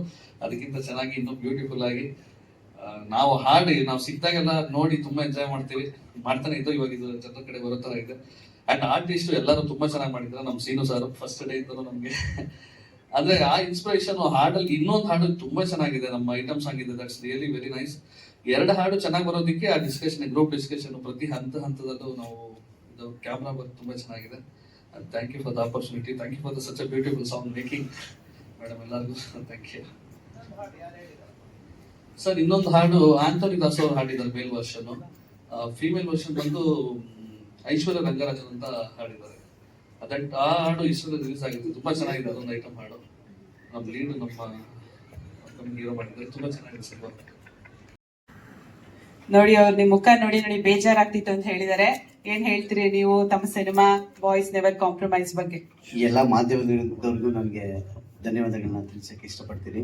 [SPEAKER 10] ಅದಕ್ಕಿಂತ ಚೆನ್ನಾಗಿ ಇನ್ನೂ ಬ್ಯೂಟಿಫುಲ್ ಆಗಿ ನಾವು ಸಿಕ್ತಾಗೆಲ್ಲ ನೋಡಿ ತುಂಬಾ ಎಂಜಾಯ್ ಮಾಡ್ತಾನೆ ಇದ್ದು. ಇವಾಗ ಇದು ಜನರ ಕಡೆ ಬರೋ ತರ ಇದೆ. ಅಂಡ್ ಆರ್ಟಿಸ್ಟ್ ಎಲ್ಲರೂ ತುಂಬಾ ಚೆನ್ನಾಗಿ ಮಾಡಿದ್ರು. ನಮ್ಮ ಸೀನು ಸರ್ ಫಸ್ಟ್ ಡೇ ಇದ್ದರು ನಮ್ಗೆ. ಅಂದ್ರೆ ಆ ಇನ್ಸ್ಪಿರೇಷನ್ ಹಾಡಲ್ಲಿ ಇನ್ನೊಂದು ಹಾಡು ತುಂಬಾ ಚೆನ್ನಾಗಿದೆ, ನಮ್ಮ ಐಟಮ್ ಸಾಂಗ್ ಇದೆ, ದಟ್ಸ್ ರಿಯಲಿ ವೆರಿ ನೈಸ್. 2 ಹಾಡು ಚೆನ್ನಾಗಿ ಬರೋದಕ್ಕೆ ಆ ಡಿಸ್ಕಷನ್, ಗ್ರೂಪ್ ಡಿಸ್ಕಷನ್ ಪ್ರತಿ ಹಂತದಲ್ಲೂ ನಾವು ಇದು ಕ್ಯಾಮ್ರಾ ವರ್ಕ್ ತುಂಬಾ ಚೆನ್ನಾಗಿದೆ. Thank you for the opportunity, thank you for the such a beautiful song making madam, ಎಲ್ಲರಿಗೂ ಥ್ಯಾಂಕ್ ಯು ಸರ್. ಇನ್ನೊಂದು ಹಾಡು ಆಂಟೋನಿ ದಾಸ್ ಅವರು ಹಾಡಿದ್ದಾರೆ, ಮೇಲ್ ವರ್ಷನ್. ಫೀಮೇಲ್ ವರ್ಷನ್ ಬಂದು ಐಶ್ವರ್ಯ ರಂಗರಾಜನ್ ಅಂತ ಹಾಡಿದ್ದಾರೆ. ಆ ಹಾಡು ಇಷ್ಟೊಂದು ರಿಲೀಸ್ ಆಗಿತ್ತು, ತುಂಬಾ ಚೆನ್ನಾಗಿದೆ. ಅದೊಂದು ಐಟಮ್ ಹಾಡು ನಮ್ಮ ಲೀಡ್ ನಮ್ಮ ಹೀರೋ ಮಾಡಿದ್ರೆ ತುಂಬಾ ಚೆನ್ನಾಗಿದೆ ಸರ್.
[SPEAKER 3] ನೋಡಿ, ಅವ್ರು ನಿಮ್ ಮುಖ ನೋಡಿ ಬೇಜಾರಾಗ್ತಿತ್ತು ಅಂತ ಹೇಳಿದ್ದಾರೆ. ಏನ್ ಹೇಳ್ತೀರಿ ನೀವು ತಮ್ಮ ಸಿನಿಮಾ ಬಾಯ್ಸ್ ನೆವರ್ ಕಾಂಪ್ರಮೈಸ್ ಬಗ್ಗೆ?
[SPEAKER 11] ಎಲ್ಲ ಮಾಧ್ಯಮದವರಿಗೂ ನನಗೆ ಧನ್ಯವಾದಗಳನ್ನ ತಿಳಿಸಕ್ಕೆ ಇಷ್ಟಪಡ್ತೀನಿ.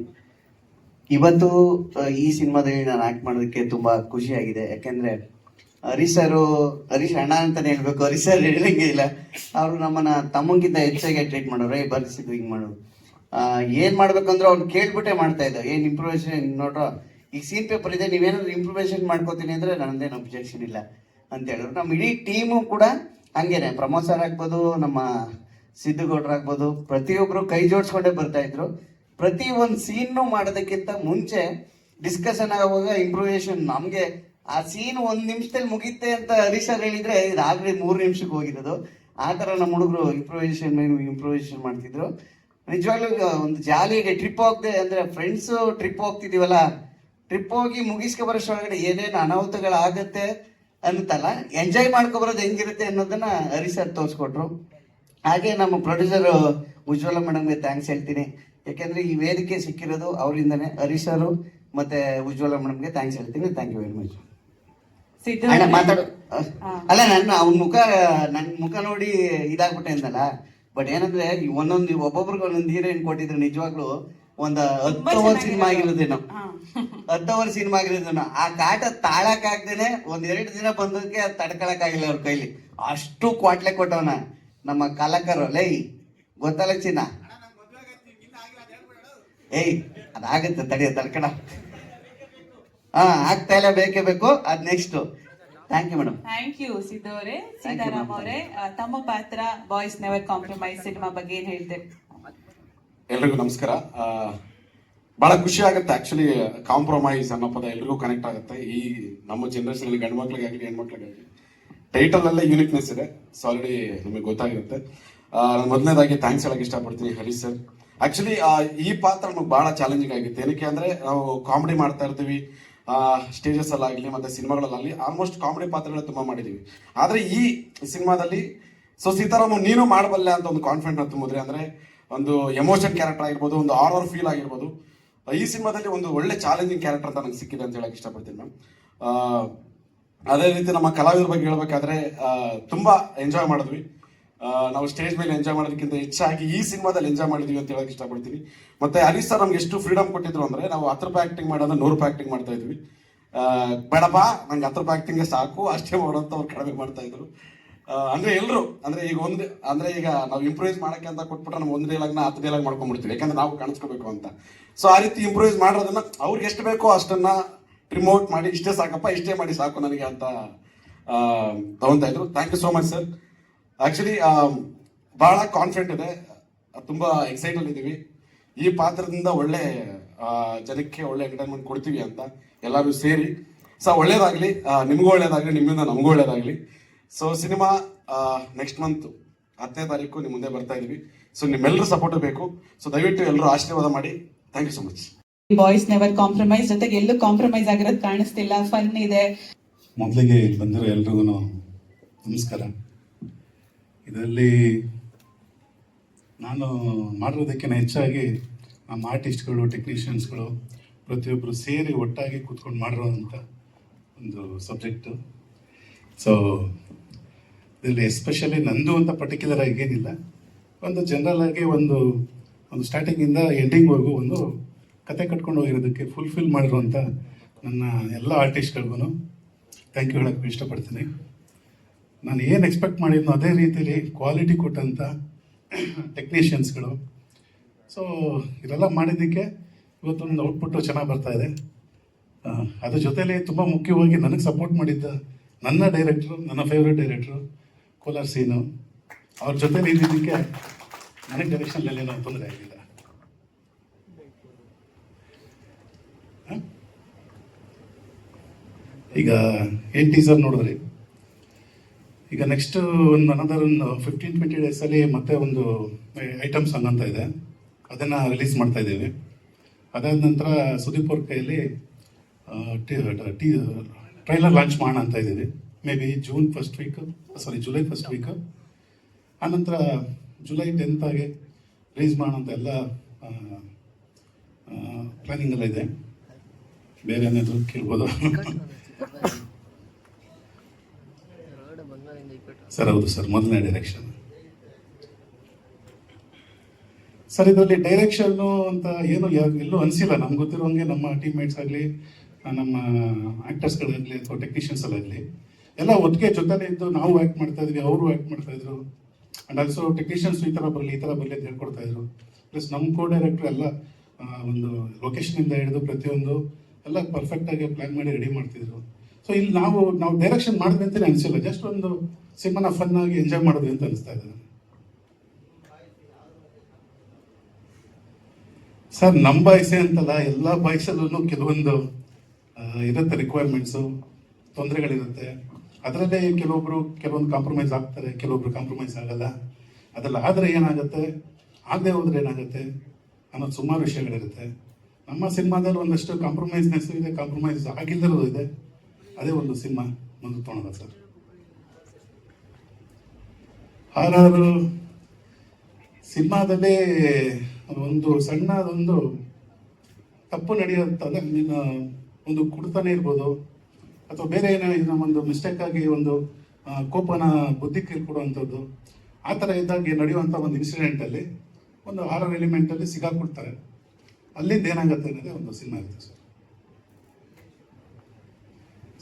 [SPEAKER 11] ಇವತ್ತು ಈ ಸಿನಿಮಾದಲ್ಲಿ ನಾನು ಆಕ್ಟ್ ಮಾಡೋದಕ್ಕೆ ತುಂಬಾ ಖುಷಿ ಆಗಿದೆ. ಯಾಕೆಂದ್ರೆ ಹರೀಶ್ ಅಣ್ಣ ಅಂತಾನೆ ಹೇಳ್ಬೇಕು, ಹರೀಶ್ ಸರ್ ಹೇಳಂಗೆ ಇಲ್ಲ. ಅವರು ನಮ್ಮನ್ನ ತಮ್ಮಂಗಿಂತ ಹೆಚ್ಚಾಗಿ ಟ್ರೀಟ್ ಮಾಡೋರು, ಬರ್ಸಿದ್ರು ಹಿಂಗ್ ಮಾಡೋದು. ಏನ್ ಮಾಡ್ಬೇಕಂದ್ರೆ ಅವ್ನು ಕೇಳ್ಬಿಟ್ಟೆ ಮಾಡ್ತಾ ಇದ್ದ. ಏನ್ ಇಂಪ್ರೂವೇಷನ್ ನೋಡ್ರ, ಈಗ ಸೀನ್ ಪೇಪರ್ ಇದೆ, ನೀವೇನಾದ್ರು ಇಂಪ್ರೂವೇಷನ್ ಮಾಡ್ಕೋತೀನಿ ಅಂದ್ರೆ ನನ್ನದೇನು ಅಬ್ಜೆಕ್ಷನ್ ಇಲ್ಲ ಅಂತ ಹೇಳಿದ್ರು. ನಮ್ಮ ಇಡೀ ಟೀಮು ಕೂಡ ಹಂಗೇನೆ, ಪ್ರಮೋದ್ ಸರ್ ಆಗ್ಬೋದು, ನಮ್ಮ ಸಿದ್ದುಗೌಡ್ರು ಆಗ್ಬೋದು, ಪ್ರತಿಯೊಬ್ರು ಕೈ ಜೋಡಿಸ್ಕೊಂಡೇ ಬರ್ತಾ ಇದ್ರು. ಪ್ರತಿ ಒಂದು ಸೀನ್ ಮಾಡೋದಕ್ಕಿಂತ ಮುಂಚೆ ಡಿಸ್ಕಷನ್ ಆಗುವಾಗ ಇಂಪ್ರೂವೇಷನ್, ನಮ್ಗೆ ಆ ಸೀನ್ 1 ನಿಮಿಷದಲ್ಲಿ ಮುಗಿತೆ ಅಂತ ಹರೀಶ್ ಸರ್ ಹೇಳಿದ್ರೆ ಇದಾಗ್ಲಿ 3 ನಿಮಿಷಕ್ಕೆ ಹೋಗಿರೋದು. ಆ ತರ ನಮ್ಮ ಹುಡುಗರು ಇಂಪ್ರೂವೇಷನ್ ಮಾಡ್ತಿದ್ರು. ನಿಜವಾಗ್ಲೂ ಒಂದು ಜಾಲಿಗೆ ಟ್ರಿಪ್ ಹೋಗದೆ, ಅಂದ್ರೆ ಫ್ರೆಂಡ್ಸ್ ಟ್ರಿಪ್ ಹೋಗ್ತಿದೀವಲ್ಲ, ಟ್ರಿಪ್ ಹೋಗಿ ಮುಗಿಸ್ಕೊ ಬರೋಷ್ಟೊಳಗಡೆ ಏನೇನು ಅನಾಹುತಗಳಾಗತ್ತೆ ಅನ್ನುತ್ತಲ್ಲ, ಎಂಜಾಯ್ ಮಾಡ್ಕೊಬರೋದು ಹೆಂಗಿರುತ್ತೆ ಅನ್ನೋದನ್ನ ಹರೀಶ್ ಸರ್ ತೋರಿಸ್ಕೊಟ್ರು. ಹಾಗೆ ನಮ್ಮ ಪ್ರೊಡ್ಯೂಸರ್ ಉಜ್ವಲ ಮೇಡಮ್ಗೆ ಥ್ಯಾಂಕ್ಸ್ ಹೇಳ್ತೀನಿ. ಯಾಕೆಂದ್ರೆ ಈ ವೇದಿಕೆ ಸಿಕ್ಕಿರೋದು ಅವರಿಂದನೇ. ಹರೀಶ್ ಸರ್ ಮತ್ತೆ ಉಜ್ವಲ ಮೇಡಮ್ಗೆ ಥ್ಯಾಂಕ್ಸ್ ಹೇಳ್ತೀನಿ. Thank you very much. ಅಣ್ಣ ಮಾತಾಡು. ಅಲ್ಲ, ನನ್ನ ಮುಖ ನೋಡಿ ಇದಾಗ್ಬಿಟ್ಟೆ ಅಂದಲ್ಲ. ಬಟ್ ಏನಂದ್ರೆ ಒಬ್ಬೊಬ್ರಿಗೆ ಒಂದೊಂದು ಹೀರೋಯಿನ್ ಕೊಟ್ಟಿದ್ರು. ನಿಜವಾಗ್ಲೂ ಒಂದು 10 ಓವರ್ ಸಿನಿಮಾ ಆಗಿರೋದೇನೋ, 10 ಓವರ್ ಸಿನಿಮಾ ಆಗಿರೋದೇನೋ. ಆ ಕಾಟ ತಾಳಕ್ ಆಗ್ದೇನೆ 1-2 ದಿನ ಬಂದಕ್ಕೆ ಅದು ತಡ್ಕೊಳಕ್ ಆಗಿಲ್ಲ ಅವ್ರ ಕೈಲಿ. ಅಷ್ಟು ಕ್ವಾಟ್ಲೆ ಕೊಟ್ಟವನ ನಮ್ಮ ಕಲಾಕರು. ಲೈ ಗೊತ್ತಲ್ಲ ಚಿನ್ನ, ಏಯ್ ಅದಾಗತ್ತೆ ತಡಿಯ ತಡ್ಕಡ. ಆಗ್ತಾ ಇಲ್ಲ, ಬೇಕೇ ಬೇಕು. ಅದ್ next. Thank you madam.
[SPEAKER 3] Thank you Siddu ಅವರೇ. ಸೀತಾರಾಮ್ ಅವರೇ, ತಮ್ಮ ಪಾತ್ರ ಬಾಯ್ಸ್ ನೆವರ್ ಕಾಂಪ್ರಮೈಸ್ ಸಿನಿಮಾ ಬಗ್ಗೆ ಏನ್ ಹೇಳ್ತೇವೆ?
[SPEAKER 12] ಎಲ್ರಿಗೂ ನಮಸ್ಕಾರ. ಬಹಳ ಖುಷಿ ಆಗುತ್ತೆ. ಆಕ್ಚುಲಿ ಕಾಂಪ್ರಮೈಸ್ ಅನ್ನೋ ಪದ ಎಲ್ರಿಗೂ ಕನೆಕ್ಟ್ ಆಗುತ್ತೆ. ಈ ನಮ್ಮ ಜನರೇಷನ್ ಅಲ್ಲಿ ಗಂಡು ಮಕ್ಳಿಗಾಗಲಿ ಹೆಣ್ಮಕ್ಳಿಗಾಗಲಿ ಟೈಟಲ್ ಅಲ್ಲೇ ಯೂನಿಕ್ನೆಸ್ ಇದೆ. ಸೊ ಆಲ್ರೆಡಿ ನಿಮಗೆ ಗೊತ್ತಾಗಿರುತ್ತೆ. ನಾನು ಮೊದಲನೇದಾಗಿ ಥ್ಯಾಂಕ್ಸ್ ಹೇಳಕ್ ಇಷ್ಟಪಡ್ತೀನಿ ಹರೀಶ್ ಸರ್. ಆಕ್ಚುಲಿ ಈ ಪಾತ್ರ ನಮಗೆ ಬಹಳ ಚಾಲೆಂಜಿಂಗ್ ಆಗಿತ್ತು. ಏನಕ್ಕೆ ಅಂದ್ರೆ ನಾವು ಕಾಮಿಡಿ ಮಾಡ್ತಾ ಇರ್ತೀವಿ, ಸ್ಟೇಜಸ್ ಅಲ್ಲಾಗಲಿ ಮತ್ತೆ ಸಿನಿಮಾಗಳಲ್ಲಾಗಲಿ ಆಲ್ಮೋಸ್ಟ್ ಕಾಮಿಡಿ ಪಾತ್ರಗಳು ತುಂಬಾ ಮಾಡಿದೀವಿ. ಆದ್ರೆ ಈ ಸಿನಿಮಾದಲ್ಲಿ ಸೊ ಸೀತಾರಾಮ್ ನೀನು ಮಾಡಬಲ್ಲೆ ಅಂತ ಒಂದು ಕಾನ್ಫಿಡೆಂಟ್ ತುಂಬಿದ್ರಿ. ಅಂದ್ರೆ ಒಂದು ಎಮೋಷನ್ ಕ್ಯಾರೆಕ್ಟರ್ ಆಗಿರ್ಬೋದು, ಒಂದು ಹಾರರ್ ಫೀಲ್ ಆಗಿರ್ಬೋದು. ಈ ಸಿನಿಮಾದಲ್ಲಿ ಒಂದು ಒಳ್ಳೆ ಚಾಲೆಂಜಿಂಗ್ ಕ್ಯಾರೆಕ್ಟರ್ ಅಂತ ನಂಗೆ ಸಿಕ್ಕಿದೆ ಅಂತ ಹೇಳಕ್ ಇಷ್ಟಪಡ್ತೀನಿ ಮ್ಯಾಮ್. ಅದೇ ರೀತಿ ನಮ್ಮ ಕಲಾವಿದರ ಬಗ್ಗೆ ಹೇಳ್ಬೇಕಾದ್ರೆ ತುಂಬಾ ಎಂಜಾಯ್ ಮಾಡಿದ್ವಿ. ನಾವು ಸ್ಟೇಜ್ ಮೇಲೆ ಎಂಜಾಯ್ ಮಾಡೋದಕ್ಕಿಂತ ಹೆಚ್ಚಾಗಿ ಈ ಸಿನಿಮಾದಲ್ಲಿ ಎಂಜಾಯ್ ಮಾಡಿದ್ವಿ ಅಂತ ಹೇಳಕ್ ಇಷ್ಟಪಡ್ತೀನಿ. ಮತ್ತೆ ಹರೀಶ್ ಸರ್ ನಮ್ಗೆ ಎಷ್ಟು ಫ್ರೀಡಮ್ ಕೊಟ್ಟಿದ್ರು ಅಂದ್ರೆ ನಾವು 10 ರೂಪಾಯಿ ಆಕ್ಟಿಂಗ್ ಮಾಡೋದು 100 ರೂಪಾಯಿ ಆಕ್ಟಿಂಗ್ ಮಾಡ್ತಾ ಇದ್ವಿ. ಬೇಡಪ್ಪ ನಂಗೆ 10 ರೂಪಾಯಿ ಆಕ್ಟಿಂಗ್ ಸಾಕು ಅಷ್ಟೇ ಮಾಡೋಂತ ಅವ್ರು ಕಡಿಮೆ ಮಾಡ್ತಾ ಇದ್ರು. ಅಂದ್ರೆ ಎಲ್ರು ಅಂದ್ರೆ ಈಗ ನಾವು ಇಂಪ್ರೂವೈಸ್ ಮಾಡಕ್ಕೆ ಅಂತ ಕೊಟ್ಬಿಟ್ರೆ ನಾವು 1 ಡೈಲಾಗ್ನ 10 ಡೈಲಾಗ್ ಮಾಡ್ಕೊಂಡ್ಬಿಡ್ತೀವಿ, ಯಾಕಂದ್ರೆ ನಾವು ಕಾಣಿಸ್ಕೋಬೇಕು ಅಂತ. ಸೊ ಆ ರೀತಿ ಇಂಪ್ರೂವೈಸ್ ಮಾಡೋದನ್ನ ಅವ್ರಿಗೆ ಎಷ್ಟು ಬೇಕೋ ಅಷ್ಟನ್ನ ರಿಮೋಟ್ ಮಾಡಿ ಇಷ್ಟೇ ಸಾಕಪ್ಪ ಇಷ್ಟೇ ಮಾಡಿ ಸಾಕು ನನಗೆ ಅಂತ ತಗೊಂತಾ ಇದ್ರು. Thank you so much sir. Actually ಬಹಳ ಕಾನ್ಫಿಡೆಂಟ್ ಇದೆ, ತುಂಬಾ ಎಕ್ಸೈಟೆಡ್ ಇದ್ದೀವಿ. ಈ ಪಾತ್ರದಿಂದ ಒಳ್ಳೆ ಜನಕ್ಕೆ ಒಳ್ಳೆ ಎಂಟರ್ಟೈನ್ಮೆಂಟ್ ಕೊಡ್ತೀವಿ ಅಂತ ಎಲ್ಲರೂ ಸೇರಿ. ಸೊ ಒಳ್ಳೇದಾಗ್ಲಿ, ನಿಮ್ಗೂ ಒಳ್ಳೇದಾಗ್ಲಿ, ನಿಮ್ಮಿಂದ ನಮಗೂ ಒಳ್ಳೇದಾಗ್ಲಿ. ಸೊ ಸಿನಿಮಾ ನೆಕ್ಸ್ಟ್ ಮಂತ್ 10ನೇ ತಾರೀಕು ನಿಮ್ಮ ಮುಂದೆ ಬರ್ತಾ ಇದೀವಿ. ಸೊ ನಿಮ್ಮೆಲ್ಲರೂ ಸಪೋರ್ಟ್ ಬೇಕು. ಸೊ ದಯವಿಟ್ಟು ಎಲ್ಲರೂ ಆಶೀರ್ವಾದ ಮಾಡಿ. Thank you so much.
[SPEAKER 3] Boys never compromise, ಜೊತೆಗೆ ಎಲ್ಲೂ ಕಾಂಪ್ರಮೈಸ್ ಆಗಿರೋದು ಕಾಣಿಸ್ತಿಲ್ಲ, ಫನ್ ಇದೆ.
[SPEAKER 13] ಮೊದಲಿಗೆ ಬಂದಿರೋ ಎಲ್ರಿಗೂ ನಮಸ್ಕಾರ. ಇದರಲ್ಲಿ ನಾನು ಮಾಡಿರೋದಕ್ಕಿಂತ ಹೆಚ್ಚಾಗಿ ನಮ್ಮ ಆರ್ಟಿಸ್ಟ್ಗಳು, ಟೆಕ್ನಿಷಿಯನ್ಸ್ಗಳು ಪ್ರತಿಯೊಬ್ಬರು ಸೇರಿ ಒಟ್ಟಾಗಿ ಕೂತ್ಕೊಂಡು ಮಾಡಿರೋಂಥ ಒಂದು ಸಬ್ಜೆಕ್ಟು. ಸೊ ಇದರಲ್ಲಿ ಎಸ್ಪೆಷಲಿ ನಂದು ಅಂತ ಪರ್ಟಿಕ್ಯುಲರ್ ಆಗಿ ಏನಿಲ್ಲ, ಒಂದು ಜನರಲ್ ಆಗಿ ಒಂದು ಸ್ಟಾರ್ಟಿಂಗಿಂದ ಎಂಡಿಂಗ್ವರೆಗೂ ಒಂದು ಕತೆ ಕಟ್ಕೊಂಡು ಹೋಗಿರೋದಕ್ಕೆ ಫುಲ್ಫಿಲ್ ಮಾಡಿರುವಂಥ ನನ್ನ ಎಲ್ಲ ಆರ್ಟಿಸ್ಟ್ಗಳಿಗೂ ಥ್ಯಾಂಕ್ ಯು ಹೇಳೋಕ್ಕೆ ಇಷ್ಟಪಡ್ತೀನಿ. ನಾನು ಏನು ಎಕ್ಸ್ಪೆಕ್ಟ್ ಮಾಡಿದ್ನೋ ಅದೇ ರೀತಿಯಲ್ಲಿ ಕ್ವಾಲಿಟಿ ಕೊಟ್ಟಂಥ ಟೆಕ್ನಿಷಿಯನ್ಸ್ಗಳು. ಸೊ ಇದೆಲ್ಲ ಮಾಡಿದ್ದಕ್ಕೆ ಇವತ್ತೊಂದು ಔಟ್ಪುಟ್ಟು ಚೆನ್ನಾಗಿ ಬರ್ತಾ ಇದೆ. ಅದ್ರ ಜೊತೆಲಿ ತುಂಬ ಮುಖ್ಯವಾಗಿ ನನಗೆ ಸಪೋರ್ಟ್ ಮಾಡಿದ್ದ ನನ್ನ ಡೈರೆಕ್ಟ್ರು, ನನ್ನ ಫೇವ್ರೆಟ್ ಡೈರೆಕ್ಟ್ರು ಕೋಲಾರ್ ಸೀನು, ಅವ್ರ ಜೊತೆಲಿ ಇದ್ದಿದ್ದಕ್ಕೆ ನನಗೆ ಡೈರೆಕ್ಷನಲ್ಲಿ ಏನೋ ತೊಂದರೆ ಆಗಿಲ್ಲ. ಈಗ ಏನು ಟೀಸರ್ ನೋಡಿದ್ರಿ, ಈಗ ನೆಕ್ಸ್ಟ್ ಒಂದು ಅನದರ್ 15-20 ಡೇಸಲ್ಲಿ ಮತ್ತೆ ಒಂದು ಐಟಮ್ ಸಾಂಗ್ ಅಂತ ಇದೆ, ಅದನ್ನು ರಿಲೀಸ್ ಮಾಡ್ತಾ ಇದ್ದೀವಿ. ಅದಾದ ನಂತರ ಸುದೀಪ್ ಅವ್ರ ಕೈಯಲ್ಲಿ ಟ್ರೈಲರ್ ಲಾಂಚ್ ಮಾಡೋಣ ಅಂತ ಇದ್ದೀವಿ. May be July first week. ಆನಂತರ ಜುಲೈ 10th ರಿಲೀಸ್ ಮಾಡೋಣ ಅಂತ ಎಲ್ಲ ಪ್ಲಾನಿಂಗ್ ಎಲ್ಲ ಇದೆ. ಬೇರೆ ಏನಾದರೂ ಕೇಳ್ಬೋದು ಸರ್? ಹೌದು ಸರ್, ಮೊದಲನೇ ಡೈರೆಕ್ಷನ್ ಸರ್. ಇದರಲ್ಲಿ ಡೈರೆಕ್ಷನ್ನು ಅಂತ ಏನು ಎಲ್ಲೂ ಅನಿಸಿಲ್ಲ ನಮ್ಗೆ ಗೊತ್ತಿರೋಂಗೆ. ನಮ್ಮ ಟೀಮ್ಮೇಟ್ಸ್ ಆಗಲಿ, ನಮ್ಮ ಆ್ಯಕ್ಟರ್ಸ್ಗಳಾಗಲಿ ಅಥವಾ ಟೆಕ್ನಿಷಿಯನ್ಸ್ ಅಲ್ಲಾಗಲಿ ಎಲ್ಲ ಒಟ್ಟಿಗೆ ಜೊತೆಲೇ ಇದ್ದು ನಾವು ಆ್ಯಕ್ಟ್ ಮಾಡ್ತಾ ಇದ್ವಿ, ಅವರು ಆ್ಯಕ್ಟ್ ಮಾಡ್ತಾ ಇದ್ರು. ಆ್ಯಂಡ್ ಆಲ್ಸೋ ಟೆಕ್ನಿಷಿಯನ್ಸ್ ಈ ಥರ ಬರಲಿ ಅಂತ ಹೇಳ್ಕೊಡ್ತಾ ಇದ್ರು. ಪ್ಲಸ್ ನಮ್ಮ ಕೋ ಡೈರೆಕ್ಟ್ರು ಎಲ್ಲ ಒಂದು ಲೊಕೇಶನಿಂದ ಹಿಡಿದು ಪ್ರತಿಯೊಂದು ಎಲ್ಲ ಪರ್ಫೆಕ್ಟಾಗಿ ಪ್ಲ್ಯಾನ್ ಮಾಡಿ ರೆಡಿ ಮಾಡ್ತಿದ್ರು. ಸೊ ಇಲ್ಲಿ ನಾವು ಡೈರೆಕ್ಷನ್ ಮಾಡಿದ್ವಿ ಅಂತಲೇ ಅನಿಸಿಲ್ಲ, ಜಸ್ಟ್ ಒಂದು ಸಿನಿಮಾನ ಫನ್ ಆಗಿ ಎಂಜಾಯ್ ಮಾಡಿದ್ವಿ ಅಂತ ಅನಿಸ್ತಾ ಇದೆ ಸರ್. ನಮ್ಮ ಬಾಯ್ಸೇ ಅಂತಲ್ಲ, ಎಲ್ಲ ಬಾಯ್ಸಲ್ಲೂ ಕೆಲವೊಂದು ಇರುತ್ತೆ ರಿಕ್ವೈರ್ಮೆಂಟ್ಸು, ತೊಂದರೆಗಳಿರುತ್ತೆ. ಅದರಲ್ಲೇ ಕೆಲವೊಂದು ಕಾಂಪ್ರಮೈಸ್ ಆಗ್ತಾರೆ, ಕೆಲವೊಬ್ರು ಕಾಂಪ್ರಮೈಸ್ ಆಗಲ್ಲ. ಅದೆಲ್ಲ ಆದರೆ ಏನಾಗುತ್ತೆ, ಆಗದೆ ಹೋದ್ರೆ ಏನಾಗುತ್ತೆ ಅನ್ನೋದು ಸುಮಾರು ವಿಷಯಗಳಿರುತ್ತೆ. ನಮ್ಮ ಸಿನಿಮಾದಲ್ಲಿ ಒಂದಷ್ಟು ಕಾಂಪ್ರಮೈಸ್ನೆಸ್ ಇದೆ, ಕಾಂಪ್ರಮೈಸ್ ಆಗಿಲ್ಲದಿರೋದು ಇದೆ. ಅದೇ ಒಂದು ಸಿನಿಮಾ ಮುಂದೆ ತೊಗೊಳೋದು ಸರ್. ಹಾರಾರು ಸಿನಿಮಾದಲ್ಲಿ ಒಂದು ಸಣ್ಣದೊಂದು ತಪ್ಪು ನಡೆಯುತ್ತಂದ್ರೆ ಒಂದು ಕುಡ್ತಾನೆ ಇರ್ಬೋದು ಅಥವಾ ಬೇರೆ ಏನೋ ಒಂದು ಮಿಸ್ಟೇಕ್ ಆಗಿ ಒಂದು ಕೋಪನ ಬುದ್ಧಿ ಕೊಡುವಂಥದ್ದು, ಆ ಥರ ಇದ್ದಾಗ ನಡೆಯುವಂಥ ಒಂದು ಇನ್ಸಿಡೆಂಟಲ್ಲಿ ಒಂದು ಹಾರರ್ ಎಲಿಮೆಂಟಲ್ಲಿ ಸಿಗಾಕೊಡ್ತಾರೆ. ಅಲ್ಲಿಂದ ಏನಾಗುತ್ತೆ ಅನ್ನೋದೇ ಒಂದು ಸಿನಿಮಾ ಇರುತ್ತೆ ಸರ್.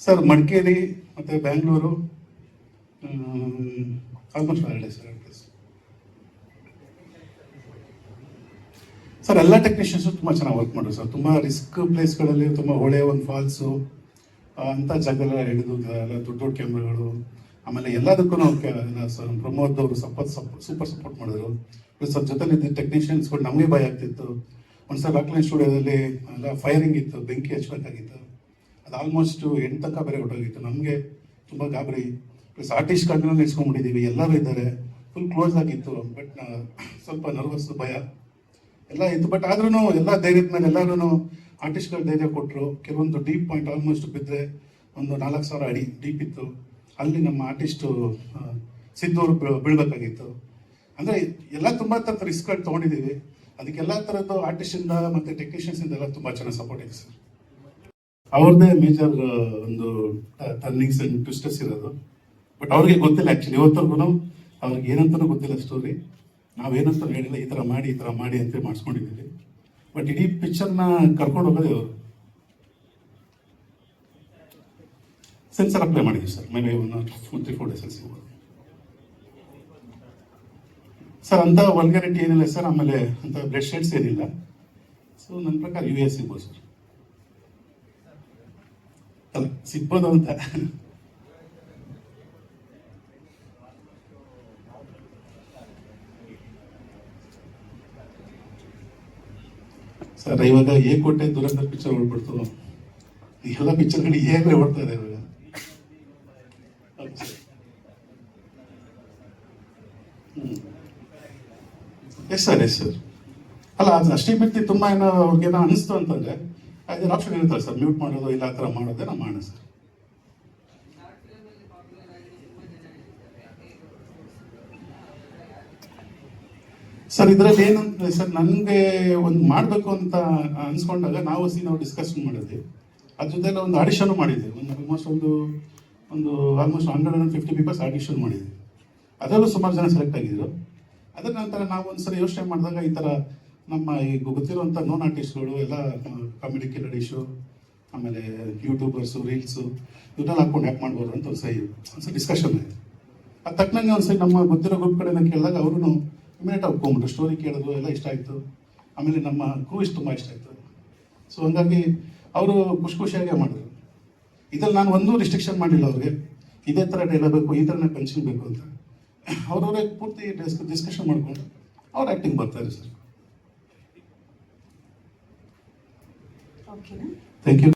[SPEAKER 13] ಸರ್ ಮಡಿಕೇರಿ ಮತ್ತು ಬ್ಯಾಂಗ್ಳೂರು ಆಲ್ಮೋಸ್ಟ್ ಹೊರಗಡೆ ಸರ್ ಎಲ್ಲ ಟೆಕ್ನಿಷಿಯನ್ಸು ತುಂಬ ಚೆನ್ನಾಗಿ ವರ್ಕ್ ಮಾಡೋದು ಸರ್. ತುಂಬ ರಿಸ್ಕ್ ಪ್ಲೇಸ್ಗಳಲ್ಲಿ, ತುಂಬ ಹೊಳೆ, ಒಂದು ಫಾಲ್ಸು ಅಂಥ ಜಾಗದಲ್ಲ ಹಿಡಿದು ಎಲ್ಲ ದೊಡ್ಡ ದೊಡ್ಡ ಕ್ಯಾಮ್ರಾಗಳು, ಆಮೇಲೆ ಎಲ್ಲದಕ್ಕೂ ಸರ್ ಪ್ರಮೋದ್ ಅವರು ಸೂಪರ್ ಸಪೋರ್ಟ್ ಮಾಡಿದ್ರು. ಪ್ಲಸ್ ಅವ್ರ ಜೊತೆಲಿದ್ದ ಟೆಕ್ನಿಷಿಯನ್ಸ್ಗಳು ನಮಗೆ ಭಯ ಆಗ್ತಿತ್ತು. ಒಂದ್ಸಲ ರಾಕ್ಲೈನ್ ಸ್ಟುಡಿಯೋದಲ್ಲಿ ಎಲ್ಲ ಫೈರಿಂಗ್ ಇತ್ತು, ಬೆಂಕಿ ಹಚ್ಬೇಕಾಗಿತ್ತು. ಅದು ಆಲ್ಮೋಸ್ಟ್ 8 ತನಕ ಬೇರೆ ಹೊರಟೋಗಿತ್ತು. ನಮಗೆ ತುಂಬ ಗಾಬರಿ. ಪ್ಲಸ್ ಆರ್ಟಿಸ್ಟ್ ಕಂಟ್ರೋಲ್ ನಿಲ್ಸ್ಕೊಂಡ್ಬಿಟ್ಟಿದ್ದೀವಿ, ಎಲ್ಲರೂ ಇದ್ದಾರೆ, ಫುಲ್ ಕ್ಲೋಸ್ ಆಗಿತ್ತು. ಬಟ್ ಸ್ವಲ್ಪ ನರ್ವಸ್, ಭಯ ಎಲ್ಲ ಇತ್ತು. ಬಟ್ ಆದ್ರೂ ಎಲ್ಲ ಧೈರ್ಯದ ಮೇಲೆ ಎಲ್ಲರೂ ಆರ್ಟಿಸ್ಟ್ಗಳು ಧೈರ್ಯ ಕೊಟ್ಟರು. ಕೆಲವೊಂದು ಡೀಪ್ ಪಾಯಿಂಟ್ ಆಲ್ಮೋಸ್ಟ್ ಬಿದ್ದರೆ ಒಂದು 4,000 ಅಡಿ ಡೀಪ್ ಇತ್ತು, ಅಲ್ಲಿ ನಮ್ಮ ಆರ್ಟಿಸ್ಟು ಸಿದ್ದವರು ಬೀಳ್ಬೇಕಾಗಿತ್ತು. ಅಂದರೆ ಎಲ್ಲ ತುಂಬ ಥರದ ರಿಸ್ಕ್ಗಳು ತೊಗೊಂಡಿದ್ದೀವಿ. ಅದಕ್ಕೆಲ್ಲ ಥರದ್ದು ಆರ್ಟಿಸ್ಟಿಂದ ಮತ್ತು ಟೆಕ್ನಿಷಿಯನ್ಸಿಂದ ಎಲ್ಲ ತುಂಬ ಚೆನ್ನಾಗಿ ಸಪೋರ್ಟ್ ಇದೆ ಸರ್. ಅವ್ರದ್ದೇ ಮೇಜರ್ ಒಂದು ಟರ್ನಿಂಗ್ಸ್ ಆ್ಯಂಡ್ ಟ್ವಿಸ್ಟರ್ಸ್ ಇರೋದು. ಬಟ್ ಅವ್ರಿಗೆ ಗೊತ್ತಿಲ್ಲ ಆ್ಯಕ್ಚುಲಿ, ಇವತ್ತರೆಗೂ ಅವ್ರಿಗೆ ಏನಂತನೂ ಗೊತ್ತಿಲ್ಲ ಸ್ಟೋರಿ. ನಾವೇನಂತ ಹೇಳಿಲ್ಲ, ಈ ಥರ ಮಾಡಿ ಅಂತ ಮಾಡಿಸ್ಕೊಂಡಿದ್ದೀವಿ. ಬಟ್ ಇಡೀ ಪಿಕ್ಚರ್ನ ಕರ್ಕೊಂಡು ಹೋಗೋದೇ ಅವರು. ಸೆನ್ಸರ್ ಅಪ್ಲೈ ಮಾಡಿದ್ದೀವಿ ಸರ್, ಮೇ ಬಿ 3-4 ಡೇಸಲ್ಲಿ ಸಿಗ್ಬೋದು ಸರ್. ಅಂಥ ವಲ್ಗಾರಿಟಿ ಏನಿಲ್ಲ ಸರ್, ಆಮೇಲೆ ಅಂಥ ಬ್ಲಡ್ ಶೇಡ್ಸ್ ಏನಿಲ್ಲ. ಸೊ ನನ್ನ ಪ್ರಕಾರ US ಸಿಗ್ಬೋದು ಸರ್. ಅಲ್ಲ, ಸಿಗ್ಬೋದು ಅಂತ. ಸರ್ ಇವಾಗ ಏಕೋಟೆ ದುರಂಧರ್ ಪಿಕ್ಚರ್ ಓಡ್ಬಿಡ್ತು, ಎಲ್ಲ ಪಿಕ್ಚರ್ಗಳು ಹೇಗೆ ಓಡ್ತಾ ಇದೆ ಇವಾಗ. Yes sir. ಅಲ್ಲ, ಅದು ಅಷ್ಟೇ ಬಿಟ್ಟು ತುಂಬ ಏನೋ ಅವ್ರಿಗೇನೋ ಅನಿಸ್ತು ಅಂತಂದ್ರೆ ಅದರ ಆಪ್ಷನ್ ಇರುತ್ತಲ್ಲ ಸರ್, ಮ್ಯೂಟ್ ಮಾಡೋದು ಇಲ್ಲ ಆ ಥರ ಮಾಡೋದೇ ನಾವು ಮಾಡೋಣ ಸರ್. ಸರ್ ಇದರಲ್ಲಿ ಏನಂತಂದ್ರೆ ಸರ್, ನನಗೆ ಒಂದು ಮಾಡಬೇಕು ಅಂತ ಅನ್ಸ್ಕೊಂಡಾಗ ನಾವು ಡಿಸ್ಕಷನ್ ಮಾಡಿದ್ವಿ. ಅದ್ರ ಜೊತೆಲಿ ಒಂದು ಆಡಿಷನ್ ಮಾಡಿದ್ವಿ. ಒಂದು ಆಲ್ಮೋಸ್ಟ್ 150 ಪೀಪಲ್ಸ್ ಆಡಿಷನ್ ಮಾಡಿದ್ವಿ. ಅದರಲ್ಲೂ ಸುಮಾರು ಜನ ಸೆಲೆಕ್ಟ್ ಆಗಿದ್ರು. ಅದರ ನಂತರ ನಾವು ಒಂದ್ಸರಿ ಯೋಚನೆ ಮಾಡಿದಾಗ ಈ ಥರ ನಮ್ಮ ಈ ಗೊತ್ತಿರುವಂಥ ನೋನ್ ಆರ್ಟಿಸ್ಟ್ಗಳು ಎಲ್ಲ ಕಾಮಿಡಿ ಕಿಲಡಿಶು, ಆಮೇಲೆ ಯೂಟ್ಯೂಬರ್ಸು, ರೀಲ್ಸು ಇವನ್ನೆಲ್ಲ ಹಾಕ್ಕೊಂಡು ಯಾಕೆ ಮಾಡ್ಬೋದು ಅಂತ ಒಂದ್ಸರಿ ಡಿಸ್ಕಷನ್ ಆಯಿತು. ಅದು ತಕ್ಕನಂಗೆ ಒಂದ್ಸರಿ ನಮ್ಮ ಗೊತ್ತಿರೋ ಗ್ರೂಪ್ ಕಡೆನ ಕೇಳಿದಾಗ ಅವರು ಇಮಿಡಿಯೇಟ್ ಒಪ್ಕೊಂಡ್ಬಿಟ್ರು. ಸ್ಟೋರಿ ಕೇಳಿದ್ರು, ಎಲ್ಲ ಇಷ್ಟ ಆಯಿತು. ಆಮೇಲೆ ನಮ್ಮ ಕ್ರೂ ತುಂಬ ಇಷ್ಟ ಆಯಿತು. ಸೊ ಹಂಗಾಗಿ ಅವರು ಖುಷಿಯಾಗೇ ಮಾಡಿದ್ರು. ಇದ್ರಲ್ಲಿ ನಾನು ಒಂದೂ ರಿಸ್ಟ್ರಿಕ್ಷನ್ ಮಾಡಿಲ್ಲ ಅವ್ರಿಗೆ, ಇದೇ ಥರ ಡೈಲಾಗ್ ಬೇಕು, ಈ ಥರನೇ ಪಂಚಿಂಗ್ ಬೇಕು ಅಂತ. ಅವ್ರವರೇ ಪೂರ್ತಿ ಡಿಸ್ಕಷನ್ ಮಾಡ್ಕೊಂಡು ಅವ್ರು ಆ್ಯಕ್ಟಿಂಗ್ ಬರ್ತಾರೆ ಸರ್.
[SPEAKER 3] ಓಕೆನಾ?
[SPEAKER 13] Thank you.